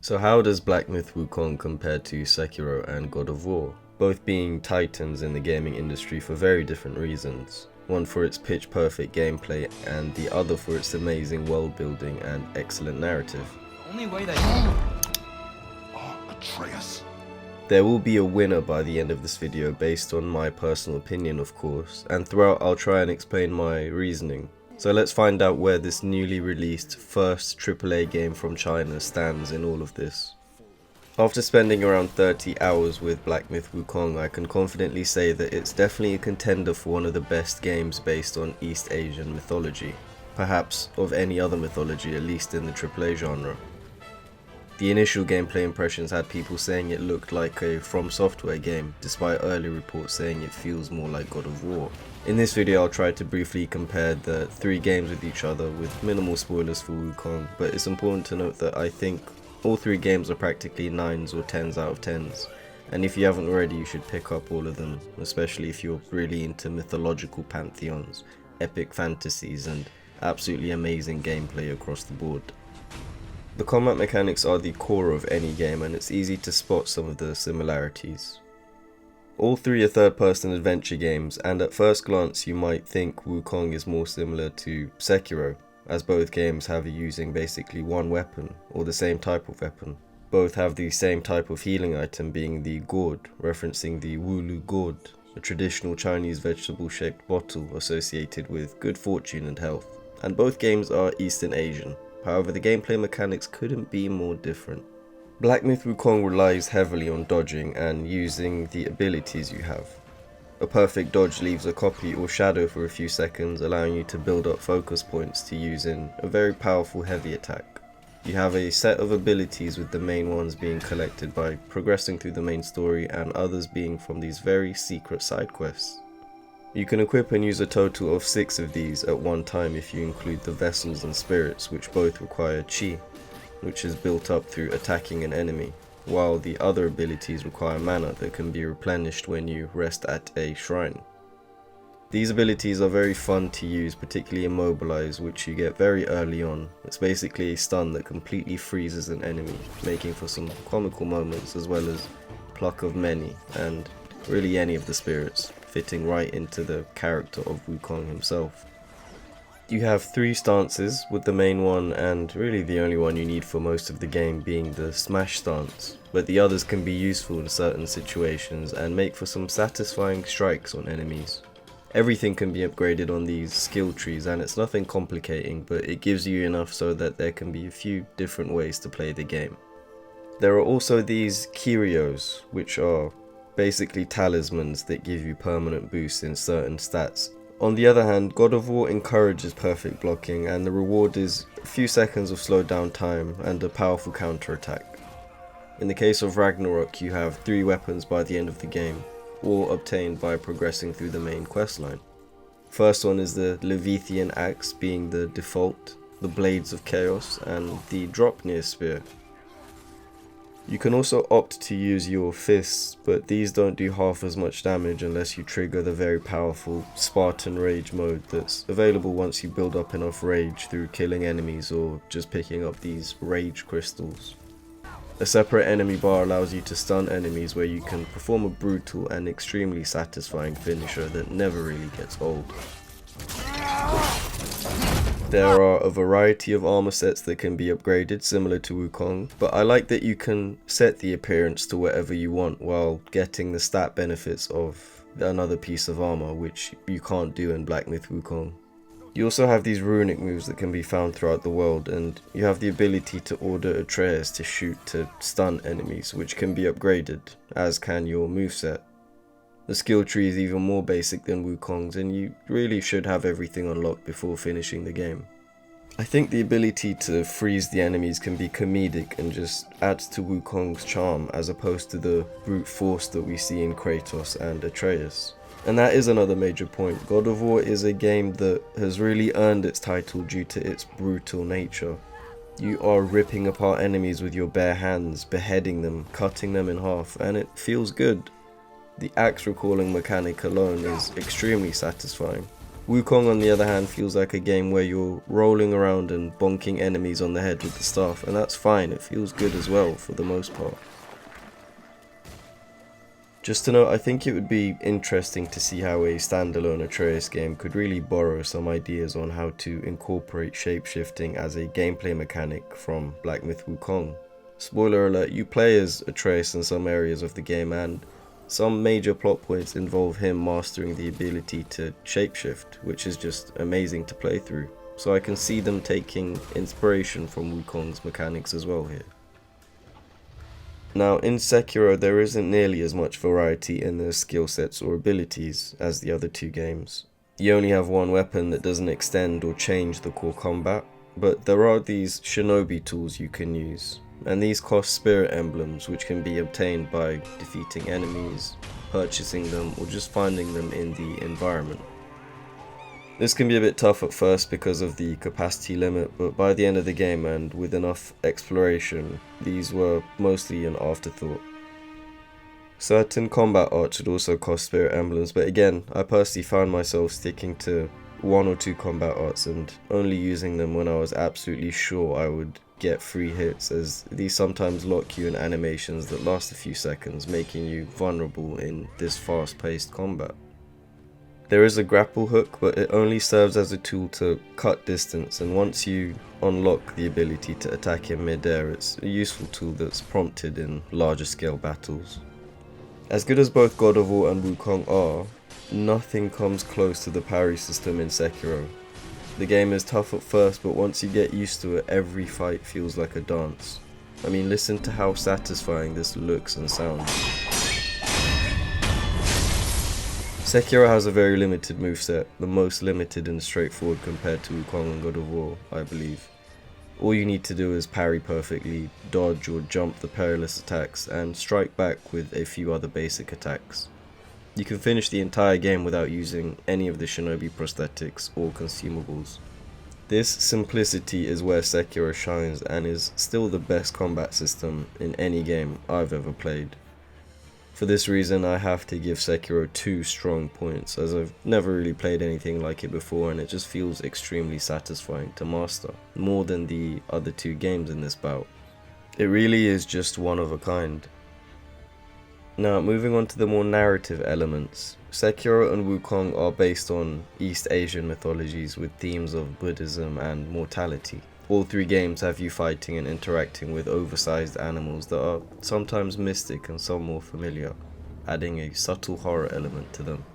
So how does Black Myth Wukong compare to Sekiro and God of War? Both being titans in the gaming industry for very different reasons. One for its pitch perfect gameplay and the other for its amazing world building and excellent narrative. Only way they Atreus. There will be a winner by the end of this video based on my personal opinion, of course, and throughout I'll try and explain my reasoning. So let's find out where this newly released first AAA game from China stands in all of this. After spending around 30 hours with Black Myth Wukong, I can confidently say that it's definitely a contender for one of the best games based on East Asian mythology. Perhaps of any other mythology, at least in the AAA genre. The initial gameplay impressions had people saying it looked like a From Software game, despite early reports saying it feels more like God of War. In this video I'll try to briefly compare the three games with each other with minimal spoilers for Wukong, but it's important to note that I think all three games are practically 9s or 10s out of 10s, and if you haven't already you should pick up all of them, especially if you're really into mythological pantheons, epic fantasies and absolutely amazing gameplay across the board. The combat mechanics are the core of any game and it's easy to spot some of the similarities. All three are third-person adventure games, and at first glance you might think Wukong is more similar to Sekiro, as both games have you using basically one weapon, or the same type of weapon. Both have the same type of healing item being the gourd, referencing the Wulu gourd, a traditional Chinese vegetable-shaped bottle associated with good fortune and health. And both games are Eastern Asian. However, the gameplay mechanics couldn't be more different. Black Myth Wukong relies heavily on dodging and using the abilities you have. A perfect dodge leaves a copy or shadow for a few seconds, allowing you to build up focus points to use in a very powerful heavy attack. You have a set of abilities, with the main ones being collected by progressing through the main story and others being from these very secret side quests. You can equip and use a total of 6 of these at one time if you include the vessels and spirits, which both require chi, which is built up through attacking an enemy, while the other abilities require mana that can be replenished when you rest at a shrine. These abilities are very fun to use, particularly Immobilize, which you get very early on. It's basically a stun that completely freezes an enemy, making for some comical moments, as well as Pluck of Many and really any of the spirits, fitting right into the character of Wukong himself. You have 3 stances, with the main one and really the only one you need for most of the game being the smash stance, but the others can be useful in certain situations and make for some satisfying strikes on enemies. Everything can be upgraded on these skill trees and it's nothing complicating, but it gives you enough so that there can be a few different ways to play the game. There are also these curios, which are basically talismans that give you permanent boosts in certain stats. On the other hand, God of War encourages perfect blocking, and the reward is a few seconds of slowed down time and a powerful counter-attack. In the case of Ragnarok, you have 3 weapons by the end of the game, all obtained by progressing through the main questline. First one is the Leviathan Axe being the default, the Blades of Chaos, and the Dropnir Spear. You can also opt to use your fists, but these don't do half as much damage unless you trigger the very powerful Spartan Rage mode that's available once you build up enough rage through killing enemies or just picking up these rage crystals. A separate enemy bar allows you to stun enemies, where you can perform a brutal and extremely satisfying finisher that never really gets old. There are a variety of armor sets that can be upgraded, similar to Wukong, but I like that you can set the appearance to whatever you want while getting the stat benefits of another piece of armor, which you can't do in Black Myth Wukong. You also have these runic moves that can be found throughout the world, and you have the ability to order Atreus to shoot to stun enemies, which can be upgraded, as can your moveset. The skill tree is even more basic than Wukong's, and you really should have everything unlocked before finishing the game. I think the ability to freeze the enemies can be comedic and just adds to Wukong's charm, as opposed to the brute force that we see in Kratos and Atreus. And that is another major point. God of War is a game that has really earned its title due to its brutal nature. You are ripping apart enemies with your bare hands, beheading them, cutting them in half, and it feels good. The axe recalling mechanic alone is extremely satisfying. Wukong, on the other hand, feels like a game where you're rolling around and bonking enemies on the head with the staff, and that's fine, it feels good as well for the most part. Just to note, I think it would be interesting to see how a standalone Atreus game could really borrow some ideas on how to incorporate shapeshifting as a gameplay mechanic from Black Myth Wukong. Spoiler alert, you play as Atreus in some areas of the game, and some major plot points involve him mastering the ability to shapeshift, which is just amazing to play through. So I can see them taking inspiration from Wukong's mechanics as well here. Now, in Sekiro, there isn't nearly as much variety in the skill sets or abilities as the other two games. You only have one weapon that doesn't extend or change the core combat, but there are these shinobi tools you can use, and these cost spirit emblems, which can be obtained by defeating enemies, purchasing them, or just finding them in the environment. This can be a bit tough at first because of the capacity limit, but by the end of the game and with enough exploration, these were mostly an afterthought. Certain combat art should also cost spirit emblems, but again, I personally found myself sticking to one or two combat arts and only using them when I was absolutely sure I would get free hits, as these sometimes lock you in animations that last a few seconds, making you vulnerable in this fast-paced combat. There is a grapple hook, but it only serves as a tool to cut distance, and once you unlock the ability to attack in mid-air, it's a useful tool that's prompted in larger scale battles. As good as both God of War and Wukong are, nothing comes close to the parry system in Sekiro. The game is tough at first, but once you get used to it, every fight feels like a dance. I mean, listen to how satisfying this looks and sounds. Sekiro has a very limited moveset, the most limited and straightforward compared to Wukong and God of War, I believe. All you need to do is parry perfectly, dodge or jump the perilous attacks, and strike back with a few other basic attacks. You can finish the entire game without using any of the shinobi prosthetics or consumables. This simplicity is where Sekiro shines and is still the best combat system in any game I've ever played. For this reason, I have to give Sekiro 2 strong points, as I've never really played anything like it before and it just feels extremely satisfying to master, more than the other 2 games in this bout. It really is just one of a kind. Now, moving on to the more narrative elements, Sekiro and Wukong are based on East Asian mythologies with themes of Buddhism and mortality. All 3 games have you fighting and interacting with oversized animals that are sometimes mystic and some more familiar, adding a subtle horror element to them.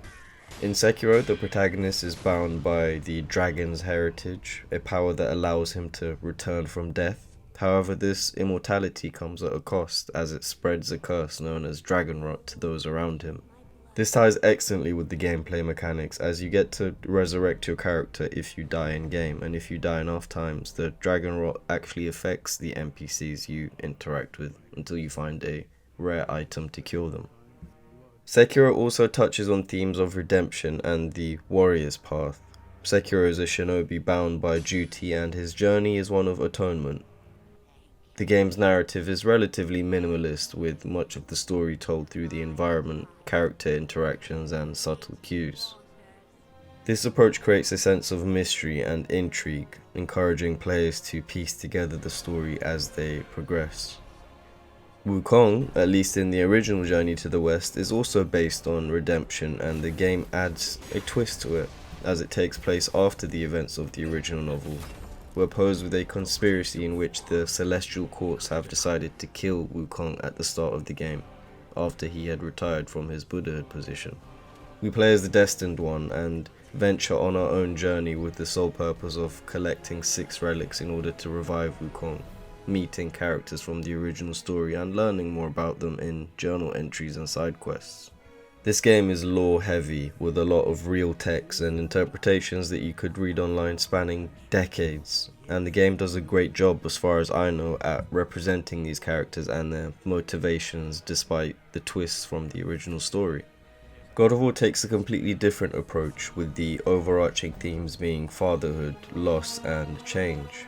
In Sekiro, the protagonist is bound by the dragon's heritage, a power that allows him to return from death. However, this immortality comes at a cost, as it spreads a curse known as dragon rot to those around him. This ties excellently with the gameplay mechanics, as you get to resurrect your character if you die in game, and if you die enough times, the dragon rot actually affects the NPCs you interact with until you find a rare item to cure them. Sekiro also touches on themes of redemption and the warrior's path. Sekiro is a shinobi bound by duty, and his journey is one of atonement. The game's narrative is relatively minimalist, with much of the story told through the environment, character interactions, and subtle cues. This approach creates a sense of mystery and intrigue, encouraging players to piece together the story as they progress. Wukong, at least in the original Journey to the West, is also based on redemption, and the game adds a twist to it, as it takes place after the events of the original novel. We're posed with a conspiracy in which the celestial courts have decided to kill Wukong at the start of the game, after he had retired from his Buddhahood position. We play as the Destined One and venture on our own journey with the sole purpose of collecting 6 relics in order to revive Wukong, meeting characters from the original story and learning more about them in journal entries and side quests. This game is lore heavy, with a lot of real text and interpretations that you could read online spanning decades, and the game does a great job, as far as I know, at representing these characters and their motivations despite the twists from the original story. God of War takes a completely different approach, with the overarching themes being fatherhood, loss, and change.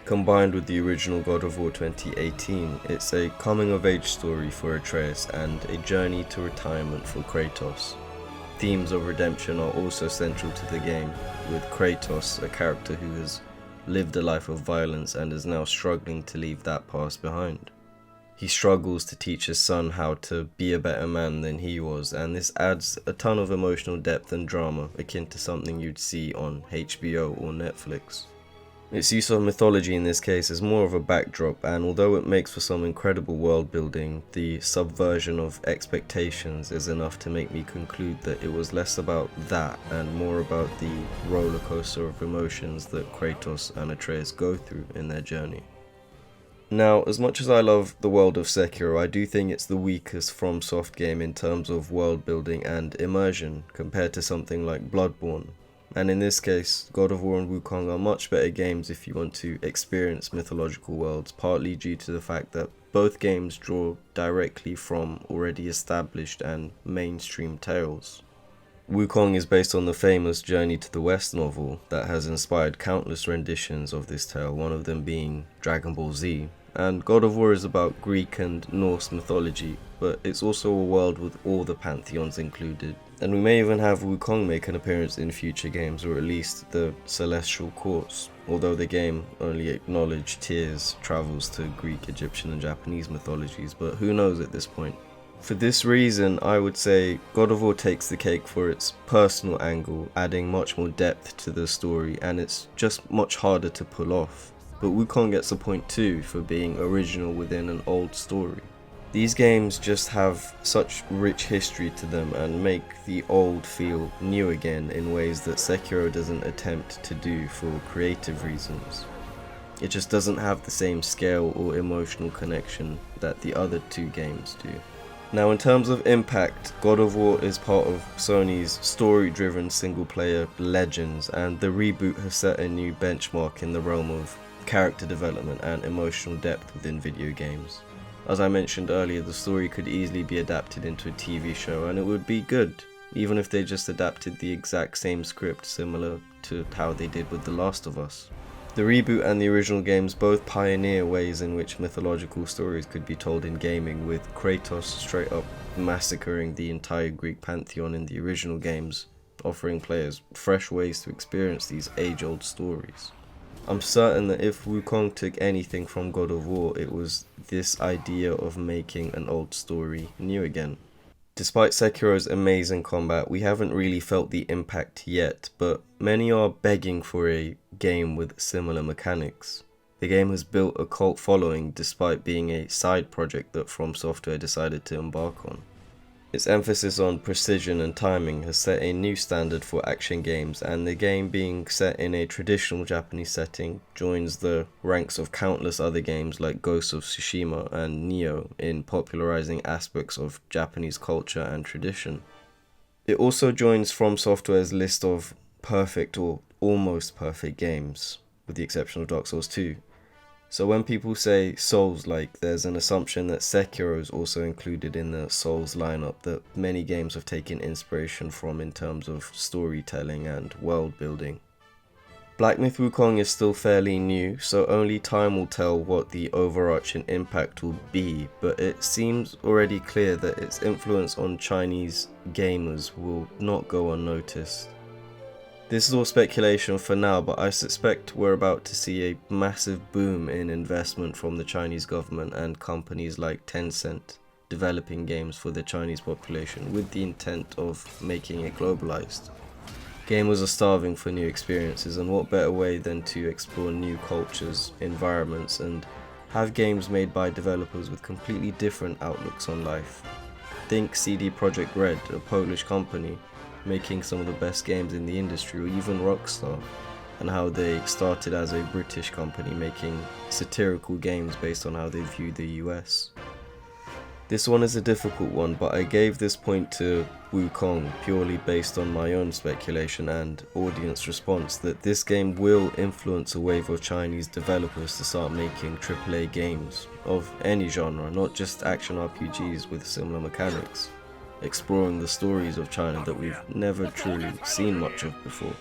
Combined with the original God of War 2018, it's a coming-of-age story for Atreus and a journey to retirement for Kratos. themes of redemption are also central to the game, with Kratos, a character who has lived a life of violence and is now struggling to leave that past behind. He struggles to teach his son how to be a better man than he was, and this adds a ton of emotional depth and drama akin to something you'd see on HBO or Netflix. Its use of mythology in this case is more of a backdrop, and although it makes for some incredible world building, the subversion of expectations is enough to make me conclude that it was less about that and more about the roller coaster of emotions that Kratos and Atreus go through in their journey. Now, as much as I love the world of Sekiro, I do think it's the weakest FromSoft game in terms of world building and immersion compared to something like Bloodborne. And in this case, God of War and Wukong are much better games if you want to experience mythological worlds, partly due to the fact that both games draw directly from already established and mainstream tales. Wukong is based on the famous Journey to the West novel that has inspired countless renditions of this tale, one of them being Dragon Ball Z. And God of War is about Greek and Norse mythology, but it's also a world with all the pantheons included. And we may even have Wukong make an appearance in future games, or at least the Celestial Courts, although the game only acknowledged Tears travels to Greek, Egyptian and Japanese mythologies, but who knows at this point. For this reason, I would say God of War takes the cake for its personal angle, adding much more depth to the story, and it's just much harder to pull off. But Wukong gets a point too for being original within an old story. These games just have such rich history to them and make the old feel new again in ways that Sekiro doesn't attempt to do for creative reasons. It just doesn't have the same scale or emotional connection that the other two games do. Now, in terms of impact, God of War is part of Sony's story-driven single-player legends, and the reboot has set a new benchmark in the realm of character development and emotional depth within video games. As I mentioned earlier, the story could easily be adapted into a TV show, and it would be good, even if they just adapted the exact same script similar to how they did with The Last of Us. The reboot and the original games both pioneer ways in which mythological stories could be told in gaming, with Kratos straight up massacring the entire Greek pantheon in the original games, offering players fresh ways to experience these age-old stories. I'm certain that if Wukong took anything from God of War, it was this idea of making an old story new again. Despite Sekiro's amazing combat, we haven't really felt the impact yet, but many are begging for a game with similar mechanics. The game has built a cult following despite being a side project that From Software decided to embark on. Its emphasis on precision and timing has set a new standard for action games, and the game being set in a traditional Japanese setting joins the ranks of countless other games like Ghost of Tsushima and Nioh in popularizing aspects of Japanese culture and tradition. It also joins From Software's list of perfect or almost perfect games, with the exception of Dark Souls 2. So when people say Souls-like, there's an assumption that Sekiro is also included in the Souls lineup that many games have taken inspiration from in terms of storytelling and world building. Black Myth Wukong is still fairly new, so only time will tell what the overarching impact will be, but it seems already clear that its influence on Chinese gamers will not go unnoticed. This is all speculation for now, but I suspect we're about to see a massive boom in investment from the Chinese government and companies like Tencent developing games for the Chinese population with the intent of making it globalized. Gamers are starving for new experiences, and what better way than to explore new cultures, environments, and have games made by developers with completely different outlooks on life. Think CD Projekt Red, a Polish company, making some of the best games in the industry, or even Rockstar, and how they started as a British company making satirical games based on how they view the US. This one is a difficult one, but I gave this point to Wukong purely based on my own speculation and audience response that this game will influence a wave of Chinese developers to start making AAA games of any genre, not just action RPGs with similar mechanics, exploring the stories of China that we've never truly seen much of before.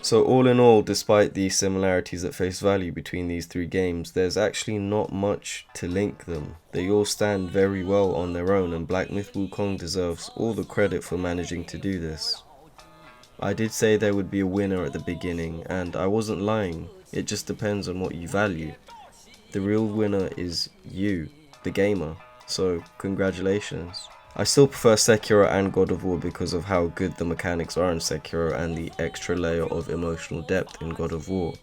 So all in all, despite the similarities at face value between these three games, there's actually not much to link them. They all stand very well on their own, and Black Myth Wukong deserves all the credit for managing to do this. I did say there would be a winner at the beginning, and I wasn't lying. It just depends on what you value. The real winner is you, the gamer, so congratulations. I still prefer Sekiro and God of War because of how good the mechanics are in Sekiro and the extra layer of emotional depth in God of War.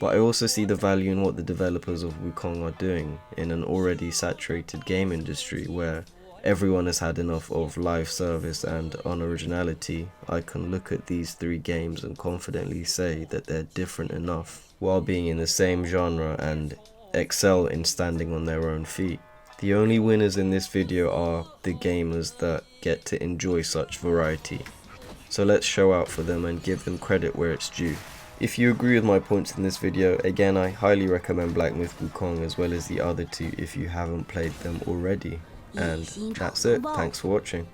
But I also see the value in what the developers of Wukong are doing in an already saturated game industry where everyone has had enough of live service and unoriginality. I can look at these three games and confidently say that they're different enough while being in the same genre and excel in standing on their own feet. The only winners in this video are the gamers that get to enjoy such variety. So let's show out for them and give them credit where it's due. If you agree with my points in this video, again I highly recommend Black Myth Wukong as well as the other two if you haven't played them already. And that's it, thanks for watching.